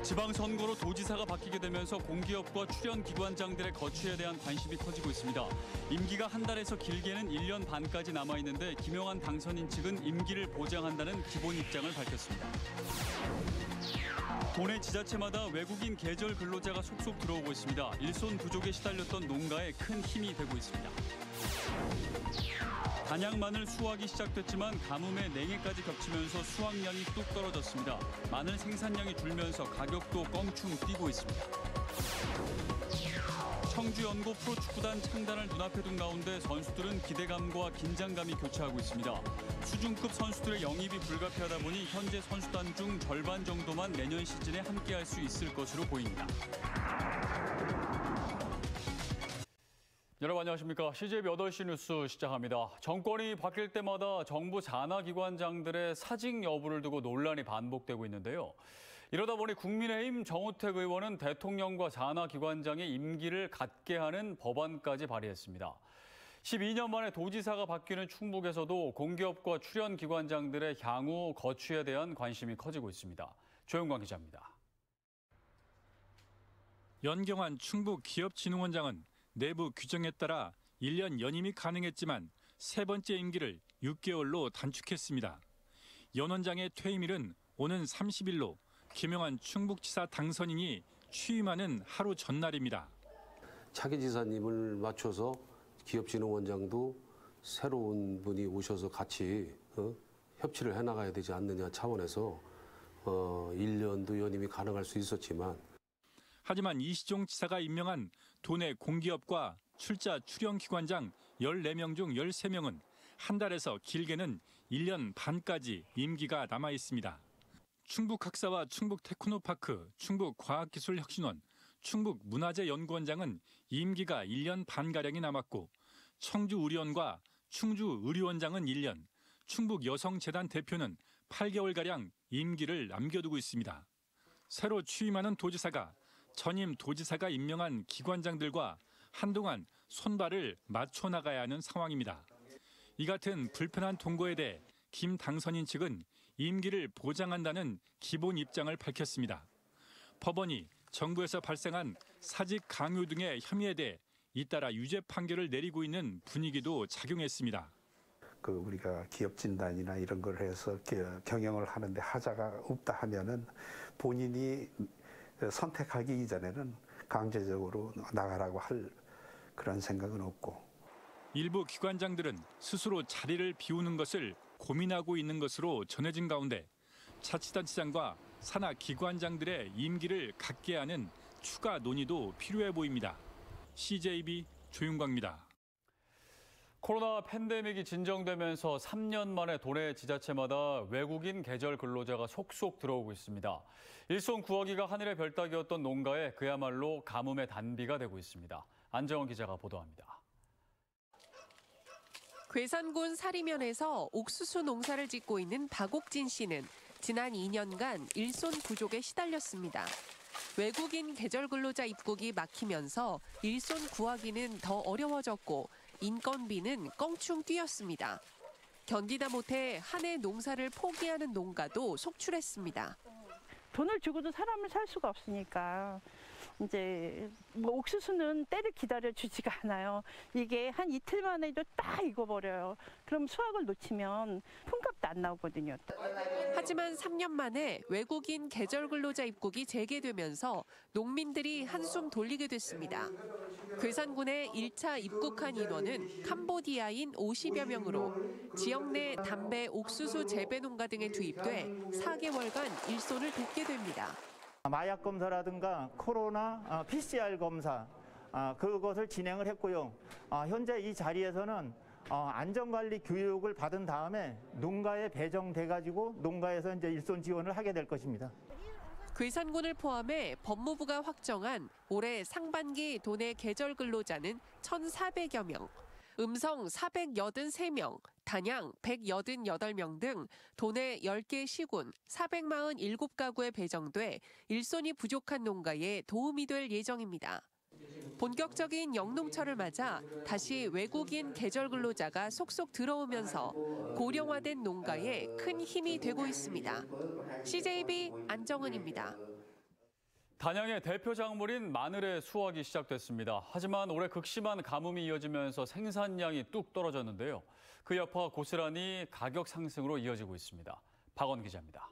지방선거로 도지사가 바뀌게 되면서 공기업과 출연기관장들의 거취에 대한 관심이 커지고 있습니다. 임기가 한 달에서 길게는 1년 반까지 남아있는데 김영환 당선인 측은 임기를 보장한다는 기본 입장을 밝혔습니다. 도내 지자체마다 외국인 계절 근로자가 속속 들어오고 있습니다. 일손 부족에 시달렸던 농가에 큰 힘이 되고 있습니다. 단양 마늘 수확이 시작됐지만 가뭄에 냉해까지 겹치면서 수확량이 뚝 떨어졌습니다. 마늘 생산량이 줄면서 가격도 껑충 뛰고 있습니다. 청주 연고 프로축구단 창단을 눈앞에 둔 가운데 선수들은 기대감과 긴장감이 교차하고 있습니다. 수준급 선수들의 영입이 불가피하다 보니 현재 선수단 중 절반 정도만 내년 시즌에 함께할 수 있을 것으로 보입니다. 여러분 안녕하십니까. CJB 8시 뉴스 시작합니다. 정권이 바뀔 때마다 정부 산하기관장들의 사직 여부를 두고 논란이 반복되고 있는데요. 이러다 보니 국민의힘 정우택 의원은 대통령과 산하기관장의 임기를 갖게 하는 법안까지 발의했습니다. 12년 만에 도지사가 바뀌는 충북에서도 공기업과 출연기관장들의 향후 거취에 대한 관심이 커지고 있습니다. 조영광 기자입니다. 연경환 충북기업진흥원장은 내부 규정에 따라 1년 연임이 가능했지만 세 번째 임기를 6개월로 단축했습니다. 연 원장의 퇴임일은 오는 30일로 김영환 충북지사 당선인이 취임하는 하루 전날입니다. 차기 지사님을 맞춰서 기업진흥원장도 새로운 분이 오셔서 같이 협치를 해나가야 되지 않느냐 차원에서 1년도 연임이 가능할 수 있었지만 하지만 이시종 지사가 임명한 도내 공기업과 출연기관장 14명 중 13명은 한 달에서 길게는 1년 반까지 임기가 남아 있습니다. 충북학사와 충북테크노파크, 충북과학기술혁신원, 충북문화재연구원장은 임기가 1년 반가량이 남았고 청주의료원과 충주의료원장은 1년, 충북여성재단 대표는 8개월가량 임기를 남겨두고 있습니다. 새로 취임하는 도지사가 전임 도지사가 임명한 기관장들과 한동안 손발을 맞춰 나가야 하는 상황입니다. 이 같은 불편한 동거에 대해 김 당선인 측은 임기를 보장한다는 기본 입장을 밝혔습니다. 법원이 정부에서 발생한 사직 강요 등의 혐의에 대해 잇따라 유죄 판결을 내리고 있는 분위기도 작용했습니다. 우리가 기업 진단이나 이런 걸 해서 경영을 하는데 하자가 없다 하면은 본인이 선택하기 이전에는 강제적으로 나가라고 할 그런 생각은 없고. 일부 기관장들은 스스로 자리를 비우는 것을 고민하고 있는 것으로 전해진 가운데 자치단체장과 산하기관장들의 임기를 갖게 하는 추가 논의도 필요해 보입니다. CJB 조윤광입니다. 코로나 팬데믹이 진정되면서 3년 만에 도내 지자체마다 외국인 계절 근로자가 속속 들어오고 있습니다. 일손 구하기가 하늘의 별 따기였던 농가에 그야말로 가뭄의 단비가 되고 있습니다. 안정원 기자가 보도합니다. 괴산군 사리면에서 옥수수 농사를 짓고 있는 박옥진 씨는 지난 2년간 일손 부족에 시달렸습니다. 외국인 계절 근로자 입국이 막히면서 일손 구하기는 더 어려워졌고 인건비는 껑충 뛰었습니다. 견디다 못해 한 해 농사를 포기하는 농가도 속출했습니다. 돈을 주고도 사람을 살 수가 없으니까 이제 옥수수는 때를 기다려 주지가 않아요. 이게 한 이틀만 해도 딱 익어버려요. 그럼 수확을 놓치면 품값도 안 나오거든요. 하지만 3년 만에 외국인 계절 근로자 입국이 재개되면서 농민들이 한숨 돌리게 됐습니다. 괴산군에 1차 입국한 인원은 캄보디아인 50여 명으로 지역 내 담배, 옥수수 재배 농가 등에 투입돼 4개월간 일손을 돕게 됩니다. 마약 검사라든가 코로나 PCR 검사 그것을 진행을 했고요. 현재 이 자리에서는 안전관리 교육을 받은 다음에 농가에 배정돼가지고 농가에서 이제 일손 지원을 하게 될 것입니다. 괴산군을 포함해 법무부가 확정한 올해 상반기 도내 계절 근로자는 1,400여 명, 음성 483명, 단양 188명 등 도내 10개 시군 447가구에 배정돼 일손이 부족한 농가에 도움이 될 예정입니다. 본격적인 영농철을 맞아 다시 외국인 계절 근로자가 속속 들어오면서 고령화된 농가에 큰 힘이 되고 있습니다. CJB 안정은입니다. 단양의 대표 작물인 마늘의 수확이 시작됐습니다. 하지만 올해 극심한 가뭄이 이어지면서 생산량이 뚝 떨어졌는데요. 그 여파 고스란히 가격 상승으로 이어지고 있습니다. 박원 기자입니다.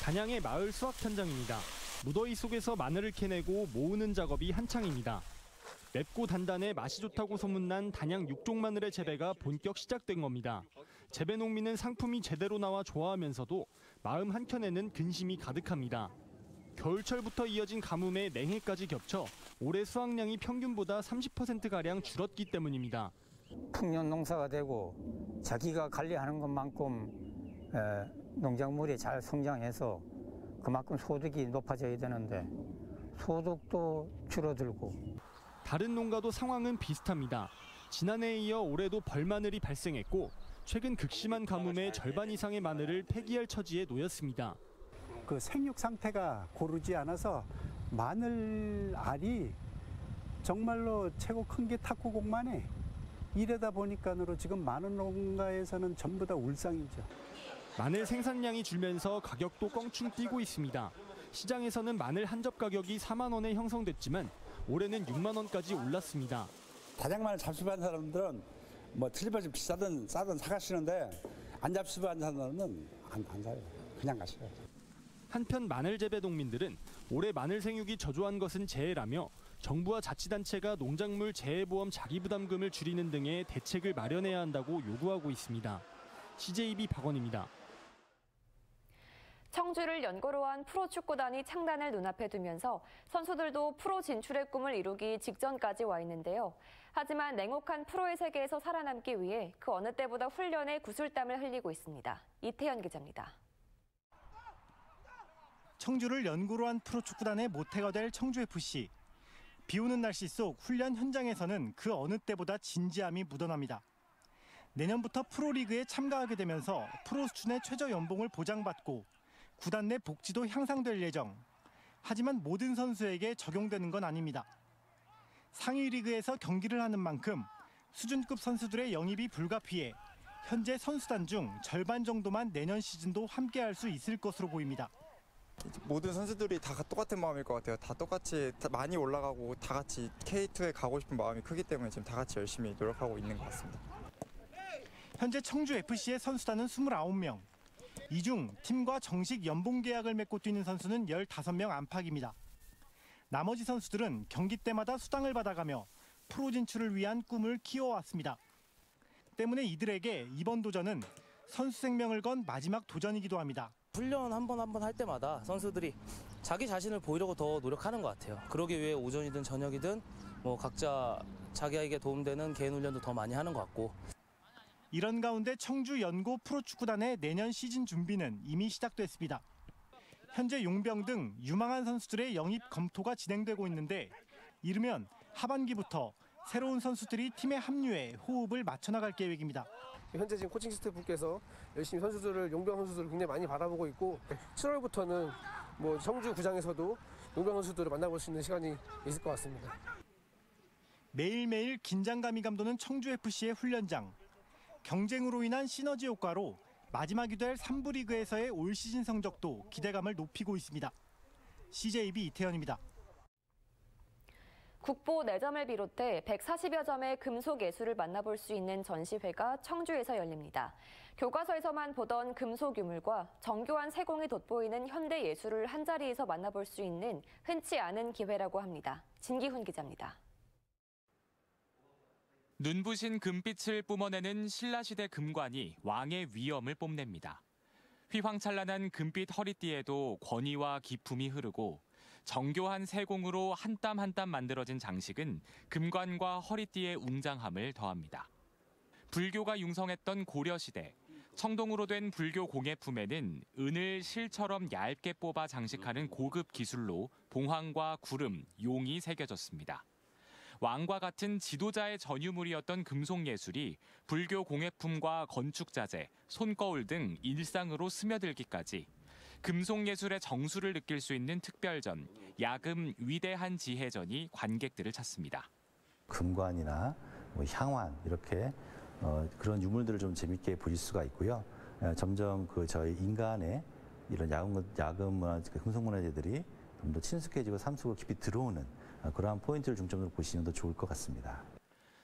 단양의 마을 수확 현장입니다. 무더위 속에서 마늘을 캐내고 모으는 작업이 한창입니다. 맵고 단단해 맛이 좋다고 소문난 단양 육종 마늘의 재배가 본격 시작된 겁니다. 재배 농민은 상품이 제대로 나와 좋아하면서도 마음 한켠에는 근심이 가득합니다. 겨울철부터 이어진 가뭄에 냉해까지 겹쳐 올해 수확량이 평균보다 30%가량 줄었기 때문입니다. 풍년 농사가 되고 자기가 관리하는 것만큼 농작물이 잘 성장해서 그만큼 소득이 높아져야 되는데 소득도 줄어들고. 다른 농가도 상황은 비슷합니다. 지난해에 이어 올해도 벌마늘이 발생했고 최근 극심한 가뭄에 절반 이상의 마늘을 폐기할 처지에 놓였습니다. 그 생육 상태가 고르지 않아서 마늘 알이 정말로 최고 큰 게 탁구공만해. 이러다 보니까는 지금 많은 농가에서는 전부 다 울상이죠. 마늘 생산량이 줄면서 가격도 껑충 뛰고 있습니다. 시장에서는 마늘 한 접 가격이 4만 원에 형성됐지만 올해는 6만 원까지 올랐습니다. 단양 마늘 잡수하는 사람들은 뭐 틀림없이 비싸든 싸든 사가시는데 안 잡수하는 사람들은 안 사요. 그냥 가셔요. 한편 마늘 재배 농민들은 올해 마늘 생육이 저조한 것은 재해라며 정부와 자치단체가 농작물 재해보험 자기부담금을 줄이는 등의 대책을 마련해야 한다고 요구하고 있습니다. CJB 박원입니다. 청주를 연고로 한 프로축구단이 창단을 눈앞에 두면서 선수들도 프로 진출의 꿈을 이루기 직전까지 와 있는데요. 하지만 냉혹한 프로의 세계에서 살아남기 위해 그 어느 때보다 훈련에 구슬땀을 흘리고 있습니다. 이태현 기자입니다. 청주를 연고로 한 프로축구단의 모태가 될 청주FC. 비 오는 날씨 속 훈련 현장에서는 그 어느 때보다 진지함이 묻어납니다. 내년부터 프로리그에 참가하게 되면서 프로 수준의 최저 연봉을 보장받고 구단 내 복지도 향상될 예정. 하지만 모든 선수에게 적용되는 건 아닙니다. 상위 리그에서 경기를 하는 만큼 수준급 선수들의 영입이 불가피해 현재 선수단 중 절반 정도만 내년 시즌도 함께할 수 있을 것으로 보입니다. 모든 선수들이 다 똑같은 마음일 것 같아요. 다 똑같이 많이 올라가고 다 같이 K2에 가고 싶은 마음이 크기 때문에 지금 다 같이 열심히 노력하고 있는 것 같습니다. 현재 청주FC의 선수단은 29명. 이 중 팀과 정식 연봉 계약을 맺고 뛰는 선수는 15명 안팎입니다. 나머지 선수들은 경기 때마다 수당을 받아가며 프로 진출을 위한 꿈을 키워왔습니다. 때문에 이들에게 이번 도전은 선수 생명을 건 마지막 도전이기도 합니다. 훈련 한 번 할 때마다 선수들이 자기 자신을 보이려고 더 노력하는 것 같아요. 그러기 위해 오전이든 저녁이든 뭐 각자 자기에게 도움되는 개인 훈련도 더 많이 하는 것 같고. 이런 가운데 청주 연고 프로축구단의 내년 시즌 준비는 이미 시작됐습니다. 현재 용병 등 유망한 선수들의 영입 검토가 진행되고 있는데 이르면 하반기부터 새로운 선수들이 팀에 합류해 호흡을 맞춰나갈 계획입니다. 현재 지금 코칭 스태프께서 열심히 용병 선수들을 굉장히 많이 바라보고 있고 7월부터는 뭐 청주 구장에서도 용병 선수들을 만나볼 수 있는 시간이 있을 것 같습니다. 매일매일 긴장감이 감도는 청주FC의 훈련장. 경쟁으로 인한 시너지 효과로 마지막이 될 3부 리그에서의 올 시즌 성적도 기대감을 높이고 있습니다. CJB 이태현입니다. 국보 4점을 비롯해 140여 점의 금속 예술을 만나볼 수 있는 전시회가 청주에서 열립니다. 교과서에서만 보던 금속 유물과 정교한 세공이 돋보이는 현대 예술을 한자리에서 만나볼 수 있는 흔치 않은 기회라고 합니다. 진기훈 기자입니다. 눈부신 금빛을 뿜어내는 신라시대 금관이 왕의 위엄을 뽐냅니다. 휘황찬란한 금빛 허리띠에도 권위와 기품이 흐르고 정교한 세공으로 한 땀 한 땀 만들어진 장식은 금관과 허리띠의 웅장함을 더합니다. 불교가 융성했던 고려시대, 청동으로 된 불교 공예품에는 은을 실처럼 얇게 뽑아 장식하는 고급 기술로 봉황과 구름, 용이 새겨졌습니다. 왕과 같은 지도자의 전유물이었던 금속예술이 불교 공예품과 건축자재, 손거울 등 일상으로 스며들기까지 금속예술의 정수를 느낄 수 있는 특별전, 야금 위대한 지혜전이 관객들을 찾습니다. 금관이나 향환 이렇게 그런 유물들을 좀 재밌게 보실 수가 있고요. 점점 저희 인간의 이런 야금 문화, 금속 문화재들이 좀 더 친숙해지고 삶 속으로 깊이 들어오는 그러한 포인트를 중점으로 보시면 더 좋을 것 같습니다.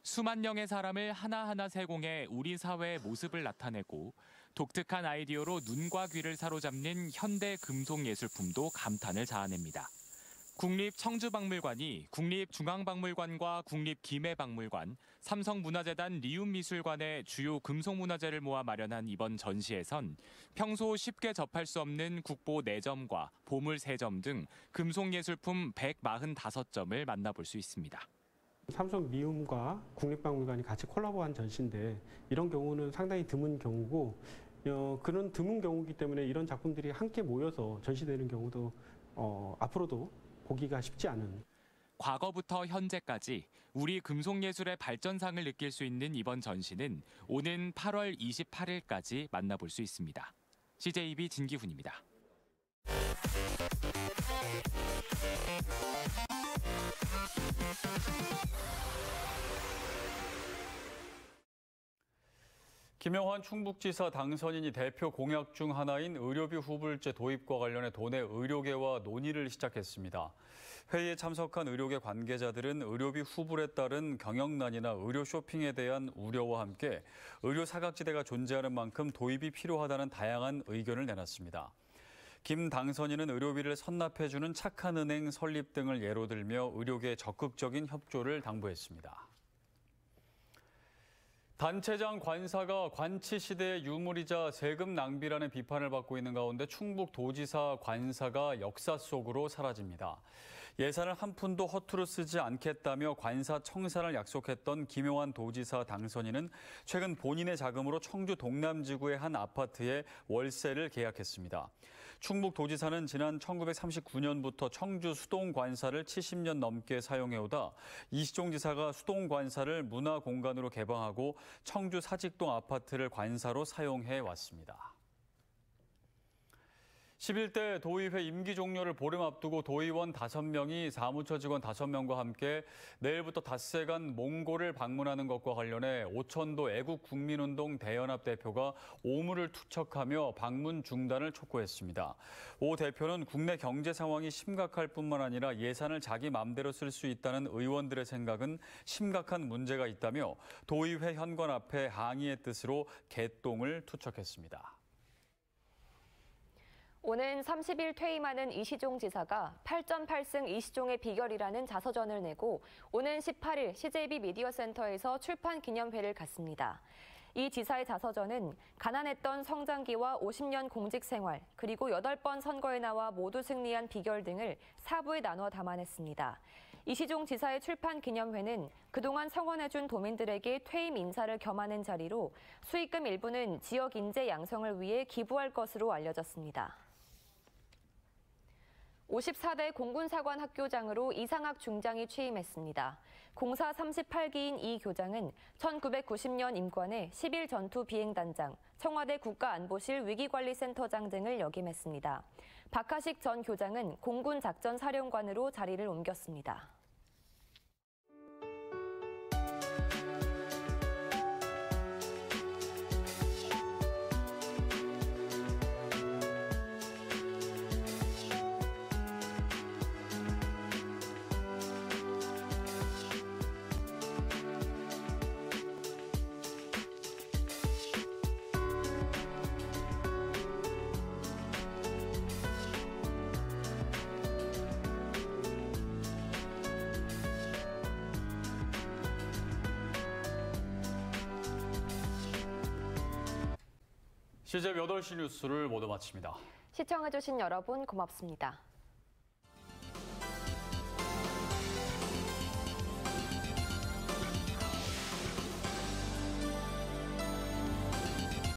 수만 명의 사람을 하나하나 세공해 우리 사회의 모습을 나타내고 독특한 아이디어로 눈과 귀를 사로잡는 현대 금속예술품도 감탄을 자아냅니다. 국립청주박물관이 국립중앙박물관과 국립김해박물관, 삼성문화재단 리움미술관의 주요 금속문화재를 모아 마련한 이번 전시에선 평소 쉽게 접할 수 없는 국보 4점과 보물 3점 등 금속예술품 145점을 만나볼 수 있습니다. 삼성 리움과 국립박물관이 같이 콜라보한 전시인데 이런 경우는 상당히 드문 경우고 그런 드문 경우이기 때문에 이런 작품들이 함께 모여서 전시되는 경우도 앞으로도 보기가 쉽지 않은. 과거부터 현재까지 우리 금속예술의 발전상을 느낄 수 있는 이번 전시는 오는 8월 28일까지 만나볼 수 있습니다. CJB 진기훈입니다. 김영환 충북지사 당선인이 대표 공약 중 하나인 의료비 후불제 도입과 관련해 도내 의료계와 논의를 시작했습니다. 회의에 참석한 의료계 관계자들은 의료비 후불에 따른 경영난이나 의료 쇼핑에 대한 우려와 함께 의료 사각지대가 존재하는 만큼 도입이 필요하다는 다양한 의견을 내놨습니다. 김 당선인은 의료비를 선납해주는 착한 은행 설립 등을 예로 들며 의료계에 적극적인 협조를 당부했습니다. 단체장 관사가 관치 시대의 유물이자 세금 낭비라는 비판을 받고 있는 가운데 충북도지사 관사가 역사 속으로 사라집니다. 예산을 한 푼도 허투루 쓰지 않겠다며 관사 청산을 약속했던 김용환 도지사 당선인은 최근 본인의 자금으로 청주 동남지구의 한 아파트에 월세를 계약했습니다. 충북도지사는 지난 1939년부터 청주 수동관사를 70년 넘게 사용해오다 이시종 지사가 수동관사를 문화공간으로 개방하고 청주 사직동 아파트를 관사로 사용해 왔습니다. 11대 도의회 임기 종료를 보름 앞두고 도의원 5명이 사무처 직원 5명과 함께 내일부터 닷새간 몽골을 방문하는 것과 관련해 오천도 애국국민운동 대연합 대표가 오물을 투척하며 방문 중단을 촉구했습니다. 오 대표는 국내 경제 상황이 심각할 뿐만 아니라 예산을 자기 맘대로 쓸 수 있다는 의원들의 생각은 심각한 문제가 있다며 도의회 현관 앞에 항의의 뜻으로 개똥을 투척했습니다. 오는 30일 퇴임하는 이시종 지사가 8전 8승 이시종의 비결이라는 자서전을 내고 오는 18일 CJB 미디어센터에서 출판 기념회를 갖습니다. 이 지사의 자서전은 가난했던 성장기와 50년 공직 생활, 그리고 8번 선거에 나와 모두 승리한 비결 등을 4부에 나눠 담아냈습니다. 이시종 지사의 출판 기념회는 그동안 성원해준 도민들에게 퇴임 인사를 겸하는 자리로 수익금 일부는 지역 인재 양성을 위해 기부할 것으로 알려졌습니다. 54대 공군사관 학교장으로 이상학 중장이 취임했습니다. 공사 38기인 이 교장은 1990년 임관에 10일 전투 비행단장, 청와대 국가안보실 위기관리센터장 등을 역임했습니다. 박하식 전 교장은 공군작전사령관으로 자리를 옮겼습니다. CJB 8시 뉴스를 모두 마칩니다. 시청해주신 여러분 고맙습니다.